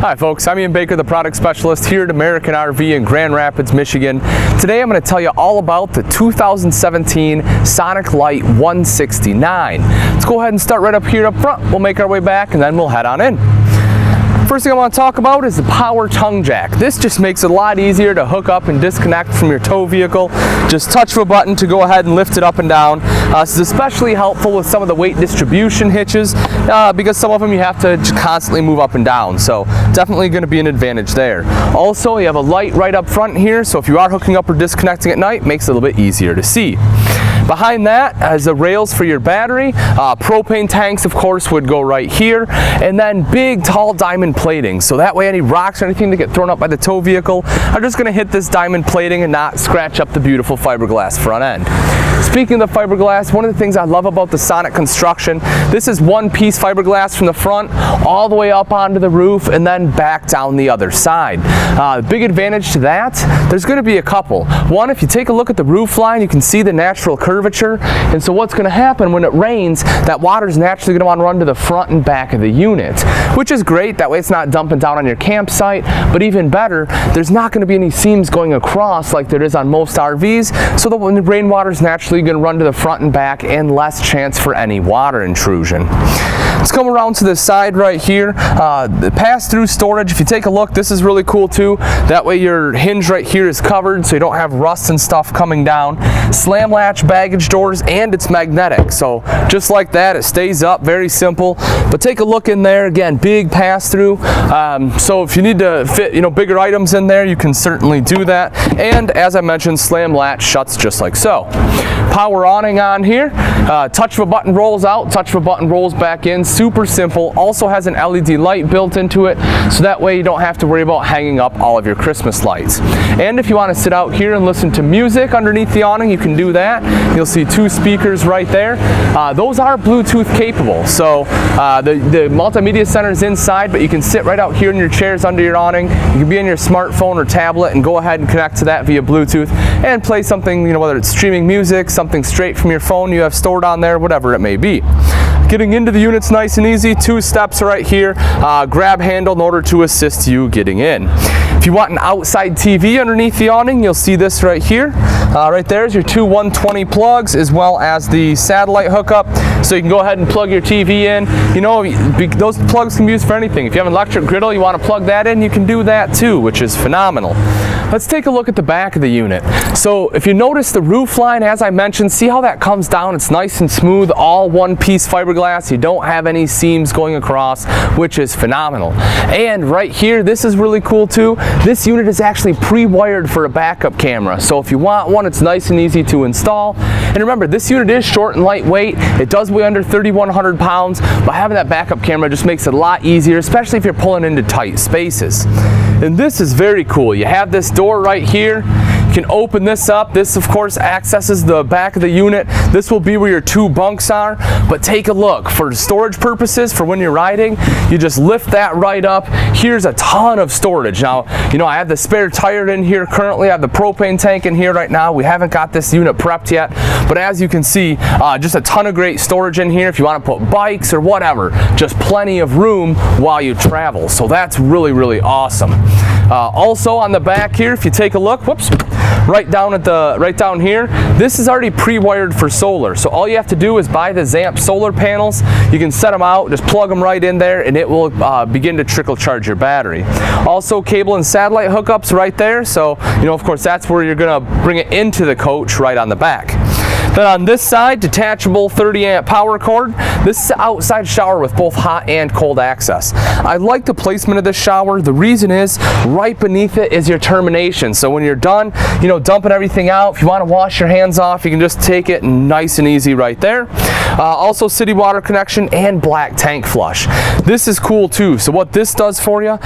Hi folks, I'm Ian Baker, the product specialist here at American RV in Grand Rapids, Michigan. Today I'm going to tell you all about the 2017 Sonic Lite 169. Let's go ahead and start right up here up front. We'll make our way back and then we'll head on in. First thing I want to talk about is the power tongue jack. This just makes it a lot easier to hook up and disconnect from your tow vehicle. Just touch a button to go ahead and lift it up and down. This is especially helpful with some of the weight distribution hitches because some of them you have to constantly move up and down. So definitely going to be an advantage there. Also, you have a light right up front here, so if you are hooking up or disconnecting at night, it makes it a little bit easier to see. Behind that is the rails for your battery. Propane tanks, of course, would go right here. And then big, tall diamond plating. So that way any rocks or anything that get thrown up by the tow vehicle are just going to hit this diamond plating and not scratch up the beautiful fiberglass front end. Speaking of the fiberglass, one of the things I love about the Sonic construction, this is one piece fiberglass from the front all the way up onto the roof and then back down the other side. Big advantage to that, there's going to be a couple. One, if you take a look at the roof line, you can see the natural curvature, and so what's going to happen when it rains, that water is naturally going to want to run to the front and back of the unit, which is great. That way it's not dumping down on your campsite, but even better, there's not going to be any seams going across like there is on most RVs, so that when the rainwater is naturally going to run to the front and back and less chance for any water intrusion. Let's come around to the side right here. The pass-through storage, if you take a look, this is really cool too. That way your hinge right here is covered so you don't have rust and stuff coming down. Slam latch baggage doors, and it's magnetic. So just like that, it stays up, very simple. But take a look in there, again, big pass-through. So if you need to fit, bigger items in there, you can certainly do that. And as I mentioned, slam latch shuts just like so. Power awning on here. Touch of a button rolls out, touch of a button rolls back in. Super simple. Also has an LED light built into it, so that way you don't have to worry about hanging up all of your Christmas lights. And if you want to sit out here and listen to music underneath the awning, you can do that. You'll see two speakers right there. Those are Bluetooth capable, so the Multimedia Center is inside, but you can sit right out here in your chairs under your awning. You can be on your smartphone or tablet and go ahead and connect to that via Bluetooth and play something, whether it's streaming music, something straight from your phone you have stored on there, whatever it may be. Getting into the unit's nice and easy. 2 steps right here. Grab handle in order to assist you getting in. If you want an outside TV underneath the awning, you'll see this right here. Right there is your 2 120 plugs as well as the satellite hookup. So you can go ahead and plug your TV in. Those plugs can be used for anything. If you have an electric griddle, you want to plug that in, you can do that too, which is phenomenal. Let's take a look at the back of the unit. So if you notice the roof line, as I mentioned, see how that comes down? It's nice and smooth, all one piece fiberglass. You don't have any seams going across, which is phenomenal. And right here, this is really cool too. This unit is actually pre-wired for a backup camera. So if you want one, it's nice and easy to install. And remember, this unit is short and lightweight. It does weigh under 3,100 pounds, but having that backup camera just makes it a lot easier, especially if you're pulling into tight spaces. And this is very cool. You have this door right here. You can open this up. This, of course, accesses the back of the unit. This will be where your 2 bunks are, but take a look. For storage purposes, for when you're riding, you just lift that right up. Here's a ton of storage. Now, I have the spare tire in here currently. I have the propane tank in here right now. We haven't got this unit prepped yet, but as you can see, just a ton of great storage in here if you want to put bikes or whatever. Just plenty of room while you travel. So that's really, really awesome. Also on the back here, if you take a look, whoops, right down here, this is already pre-wired for solar. So all you have to do is buy the Zamp solar panels. You can set them out, just plug them right in there, and it will begin to trickle charge your battery. Also, cable and satellite hookups right there. So, of course, that's where you're gonna bring it into the coach right on the back. Then on this side, detachable 30 amp power cord. This is an outside shower with both hot and cold access. I like the placement of this shower. The reason is right beneath it is your termination. So when you're done, dumping everything out, if you want to wash your hands off, you can just take it nice and easy right there. Also city water connection and black tank flush. This is cool too. So what this does for you,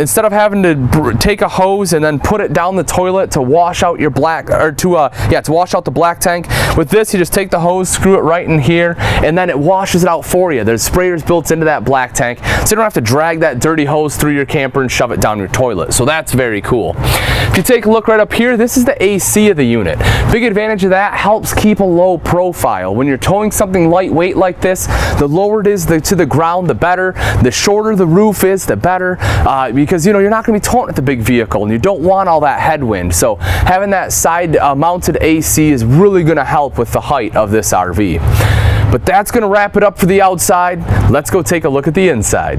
instead of having to take a hose and then put it down the toilet to wash out your to wash out the black tank, with this you just take the hose, screw it right in here, and then it washes it out for you. There's sprayers built into that black tank, so you don't have to drag that dirty hose through your camper and shove it down your toilet. So that's very cool. If you take a look right up here, this is the AC of the unit. Big advantage of that, helps keep a low profile. When you're towing something having lightweight like this, the lower it is to the ground, the better. The shorter the roof is, the better, because you know you're not going to be towing with the big vehicle, and you don't want all that headwind. So having that side mounted AC is really going to help with the height of this RV. But that's going to wrap it up for the outside. Let's go take a look at the inside.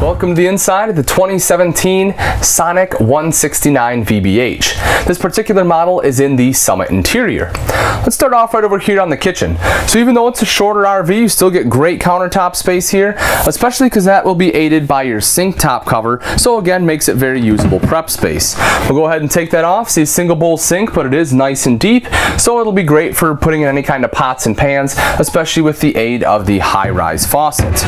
Welcome to the inside of the 2017 Sonic 169 VBH. This particular model is in the Summit interior. Let's start off right over here on the kitchen. So even though it's a shorter RV, you still get great countertop space here, especially because that will be aided by your sink top cover. So again, makes it very usable prep space. We'll go ahead and take that off. See, a single bowl sink, but it is nice and deep. So it'll be great for putting in any kind of pots and pans, especially with the aid of the high-rise faucet.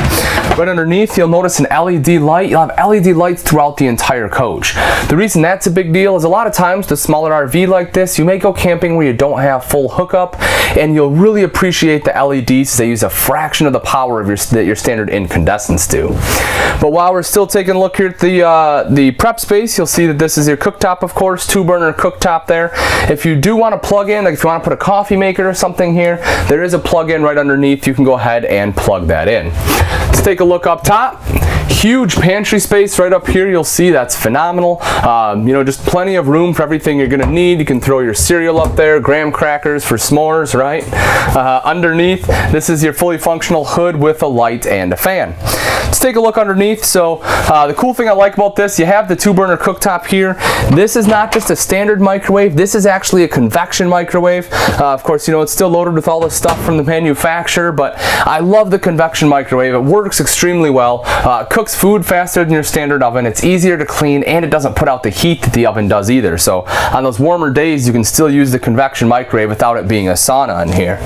Right underneath, you'll notice an LED light. You'll have LED lights throughout the entire coach. The reason that's a big deal is a lot of times the smaller RV like this, you may go camping where you don't have full hookup, and you'll really appreciate the LEDs as they use a fraction of the power of that your standard incandescents do. But while we're still taking a look here at the prep space, you'll see that this is your cooktop, of course, 2-burner cooktop there. If you do want to plug in, like if you want to put a coffee maker or something here, there is a plug-in right underneath. You can go ahead and plug that in. Let's take a look up top. Huge pantry space right up here. You'll see that's phenomenal. You know, just plenty of room for everything you're going to need. You can throw your cereal up there, graham crackers for s'mores, right? Underneath, this is your fully functional hood with a light and a fan. Let's take a look underneath. So the cool thing I like about this, you have the 2-burner cooktop here. This is not just a standard microwave. This is actually a convection microwave. Of course, you know, it's still loaded with all the stuff from the manufacturer, but I love the convection microwave. It works extremely well. Cooks food faster than your standard oven. It's easier to clean, and it doesn't put out the heat that the oven does either. So on those warmer days, you can still use the convection microwave without it being a sauna in here.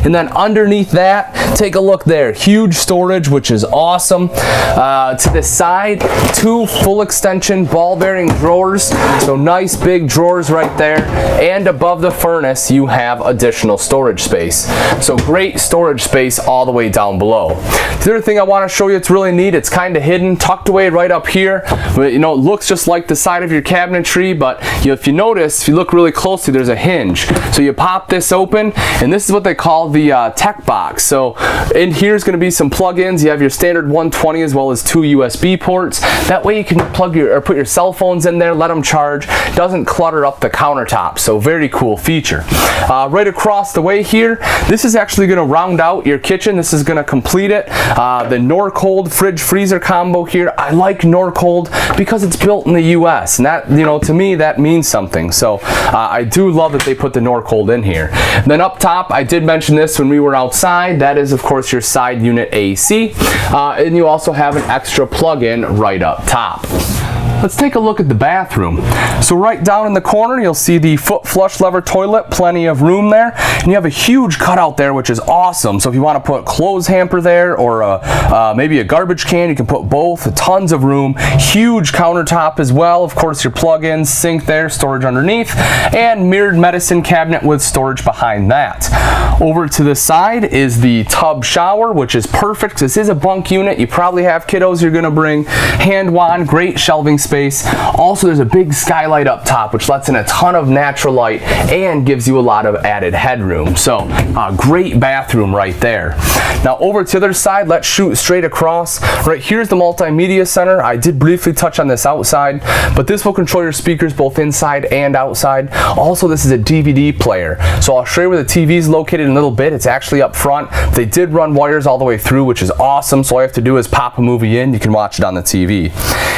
And then underneath that, take a look there. Huge storage, which is awesome. To the side, 2 full extension ball bearing drawers. So nice big drawers right there. And above the furnace, you have additional storage space. So great storage space all the way down below. The other thing I want to show you, it's really neat. It's kind of hidden, tucked away right up here. But, you know, it looks just like the side of your cabinetry, but you know, if you notice, if you look really closely, there's a hinge. So you pop this open, and this is what they call the tech box. So in here is going to be some plug-ins. You have your standard 120 as well as 2 USB ports. That way you can plug put your cell phones in there, let them charge. Doesn't clutter up the countertop. So very cool feature. Right across the way here, this is actually going to round out your kitchen. This is going to complete it. The Norcold fridge freezer combo here. I like Norcold because it's built in the US, and that, you know, to me that means something. So I do love that they put the Norcold in here. And then up top, I did mention this when we were outside. That is, of course, your side unit AC, and you also have an extra plug-in right up top. Let's take a look at the bathroom. So right down in the corner, you'll see the foot flush lever toilet, plenty of room there. And you have a huge cutout there, which is awesome. So if you want to put a clothes hamper there or maybe a garbage can, you can put both. Tons of room. Huge countertop as well. Of course, your plug-ins, sink there, storage underneath, and mirrored medicine cabinet with storage behind that. Over to the side is the tub shower, which is perfect. This is a bunk unit. You probably have kiddos you're going to bring. Hand wand, great shelving space. Also, there's a big skylight up top, which lets in a ton of natural light and gives you a lot of added headroom. So, great bathroom right there. Now, over to the other side, let's shoot straight across. Right here's the Multimedia Center. I did briefly touch on this outside, but this will control your speakers both inside and outside. Also, this is a DVD player. So I'll show you where the TV is located in a little bit. It's actually up front. They did run wires all the way through, which is awesome. So all you have to do is pop a movie in. You can watch it on the TV.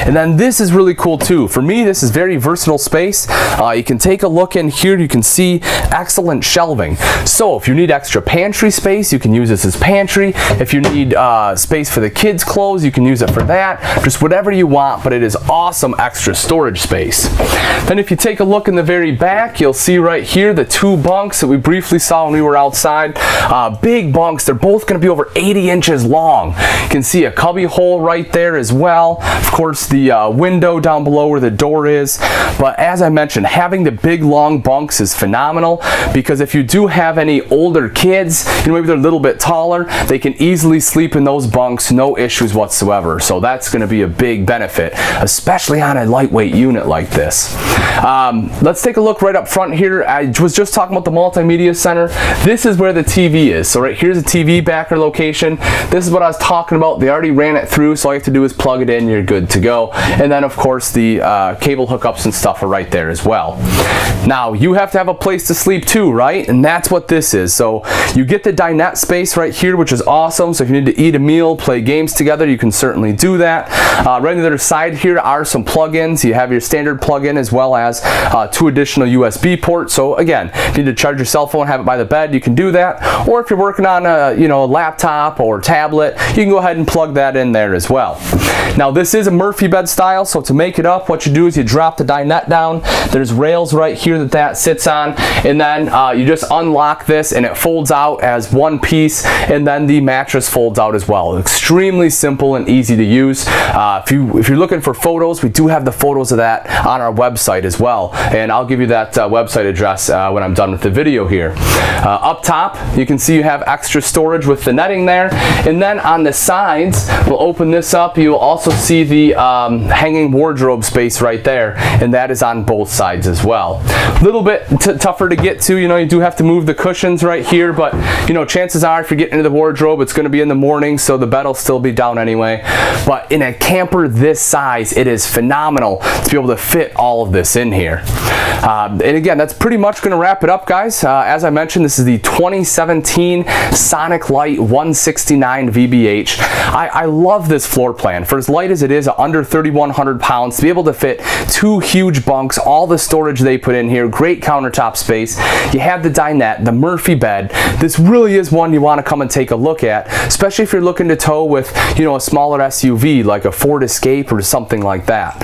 And then this is really cool too. For me, this is very versatile space. You can take a look in here. You can see excellent shelving. So if you need extra pantry space, you can use this as pantry. If you need space for the kids' clothes, you can use it for that. Just whatever you want, but it is awesome extra storage space. Then if you take a look in the very back, you'll see right here the 2 bunks that we briefly saw when we were outside. Big bunks. They're both going to be over 80 inches long. You can see a cubby hole right there as well. Of course, the window window down below where the door is. But as I mentioned, having the big long bunks is phenomenal, because if you do have any older kids, maybe they're a little bit taller, they can easily sleep in those bunks, no issues whatsoever. So that's going to be a big benefit, especially on a lightweight unit like this. Let's take a look right up front here. I was just talking about the Multimedia Center. This is where the TV is. So right here's a TV backer location. This is what I was talking about. They already ran it through, so all you have to do is plug it in, you're good to go. And then of course the cable hookups and stuff are right there as well. Now you have to have a place to sleep too, right? And that's what this is. So you get the dinette space right here, which is awesome. So if you need to eat a meal, play games together, you can certainly do that. Right on the other side here are some plug-ins. You have your standard plug-in as well as 2 additional USB ports. So again, if you need to charge your cell phone, have it by the bed, you can do that. Or if you're working on a a laptop or tablet, you can go ahead and plug that in there as well. Now this is a Murphy bed style, so to make it up, what you do is you drop the dinette down. There's rails right here that sits on, and then you just unlock this and it folds out as one piece, and then the mattress folds out as well. Extremely simple and easy to use. If you're looking for photos, we do have the photos of that on our website as well, and I'll give you that website address when I'm done with the video here. Up top, you can see you have extra storage with the netting there, and then on the sides, we'll open this up. You'll also see the hanging wardrobe space right there, and that is on both sides as well. A little bit tougher to get to, you do have to move the cushions right here, but chances are if you get into the wardrobe, it's going to be in the morning, so the bed will still be down anyway. But in a camper this size, it is phenomenal to be able to fit all of this in here. And again, that's pretty much going to wrap it up, guys. As I mentioned, this is the 2017 Sonic Lite 169 VBH. I love this floor plan. For as light as it is, under 3,100 pounds, to be able to fit 2 huge bunks, all the storage they put in here, great countertop space. You have the dinette, the Murphy bed. This really is one you want to come and take a look at, especially if you're looking to tow with, a smaller SUV like a Ford Escape or something like that.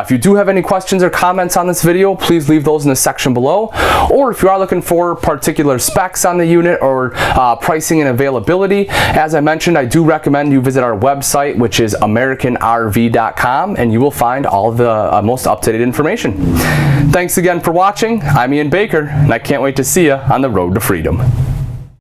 If you do have any questions or comments on this video, please leave those in the section below. Or if you are looking for particular specs on the unit or pricing and availability, as I mentioned, I do recommend you visit our website, which is AmericanRV.com, and you will find all the most up-to-date information. Thanks again for watching. I'm Ian Baker, and I can't wait to see you on the road to freedom.